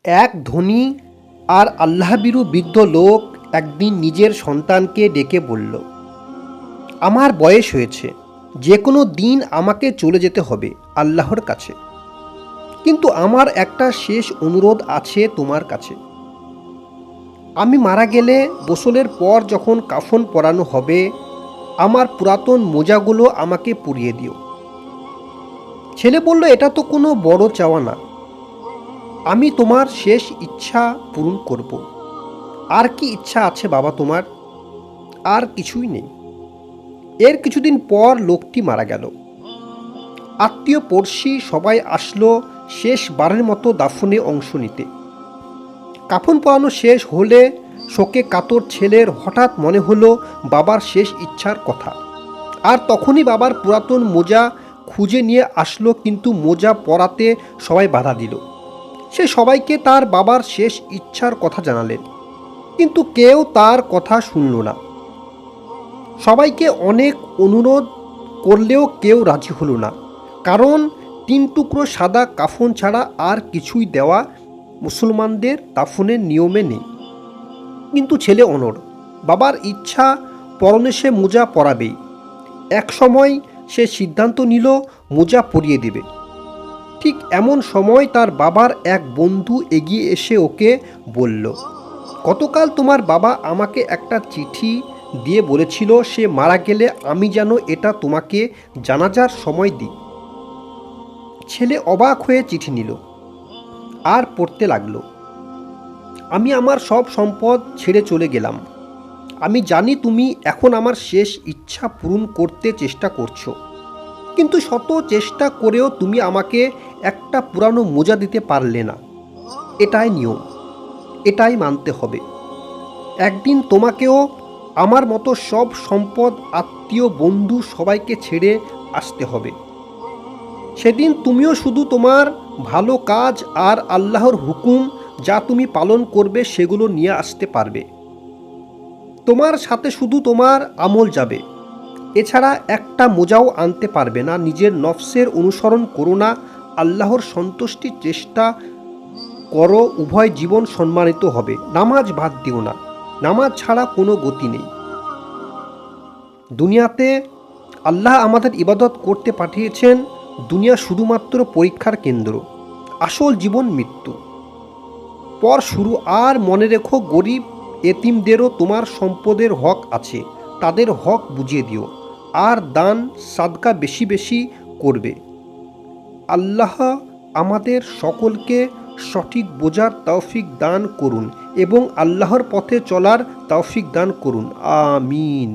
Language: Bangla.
এক ধনী আর আল্লাহভীরু বৃদ্ধ লোক একদিন নিজের সন্তানকে ডেকে বলল, আমার বয়স হয়েছে, যে কোনো দিন আমাকে চলে যেতে হবে আল্লাহর কাছে, কিন্তু আমার একটা শেষ অনুরোধ আছে তোমার কাছে। আমি মারা গেলে গোসলের পর যখন কাফন পরানো হবে, আমার পুরাতন মোজাগুলো আমাকে পরিয়ে দিও। ছেলে বলল, এটা তো কোনো বড় চাওয়া না, আমি তোমার শেষ ইচ্ছা পূরণ করব। আর কি ইচ্ছা আছে বাবা তোমার? আর কিছুই নেই। এর কিছুদিন পর লোকটি মারা গেল। আত্মীয় পড়শি সবাই আসলো শেষবারের মতো দাফনে অংশ নিতে। কাফন পরানো শেষ হলে শোকে কাতর ছেলের হঠাৎ মনে হলো বাবার শেষ ইচ্ছার কথা। আর তখনই বাবার পুরাতন মোজা খুঁজে নিয়ে আসলো, কিন্তু মোজা পরাতে সবাই বাধা দিল। সে সবাইকে তার বাবার শেষ ইচ্ছার কথা জানালেন, কিন্তু কেউ তার কথা শুনল না। সবাইকে অনেক অনুরোধ করলেও কেউ রাজি হলো না, কারণ 3 টুকরো সাদা কাফন ছাড়া আর কিছুই দেওয়া মুসলমানদের দাফনের নিয়মে নেই। কিন্তু ছেলে অনড়, বাবার ইচ্ছা পরনে সে মোজা পরাবেই। এক সময় সে সিদ্ধান্ত নিল মোজা পরিয়ে দেবে। ঠিক এমন সময় তার বাবার এক বন্ধু এগিয়ে এসে ওকে বলল, গতকাল তোমার বাবা আমাকে একটা চিঠি দিয়ে বলেছিল সে মারা গেলে আমি যেন এটা তোমাকে জানাজার সময় দিই। ছেলে অবাক হয়ে চিঠি নিল আর পড়তে লাগলো, আমি আমার সব সম্পদ ছেড়ে চলে গেলাম। আমি জানি তুমি এখন আমার শেষ ইচ্ছা পূরণ করতে চেষ্টা করছো, কিন্তু শত চেষ্টা করেও তুমি আমাকে একটা পুরানো মোজা দিতে পারলে না। এটাই নিয়ম, এটাই মানতে হবে। একদিন তোমাকেও আমার মতো সব সম্পদ, আত্মীয়, বন্ধু সবাইকে ছেড়ে আসতে হবে। সেদিন তুমিও শুধু তোমার ভালো কাজ আর আল্লাহর হুকুম যা তুমি পালন করবে সেগুলো নিয়ে আসতে পারবে। তোমার সাথে শুধু তোমার আমল যাবে, এছাড়া একটা মোজাও আনতে পারবে না। নিজের নফসের অনুসরণ করো না, আল্লাহর সন্তুষ্টির চেষ্টা করো, উভয় জীবন সম্মানিত হবে। নামাজ বাদ দিও না, নামাজ ছাড়া কোনো গতি নেই। দুনিয়াতে আল্লাহ আমাদের ইবাদত করতে পাঠিয়েছেন। দুনিয়া শুধুমাত্র পরীক্ষার কেন্দ্র, আসল জীবন মৃত্যু পর শুরু। আর মনে রেখো, গরিব এতিমদেরও তোমার সম্পদের হক আছে, তাদের হক বুঝিয়ে দিও। আর দান সাদকা বেশি বেশি করবে। আল্লাহ আমাদের সকলকে সঠিক বোঝার তৌফিক দান করুন এবং আল্লাহর পথে চলার তৌফিক দান করুন। আমিন।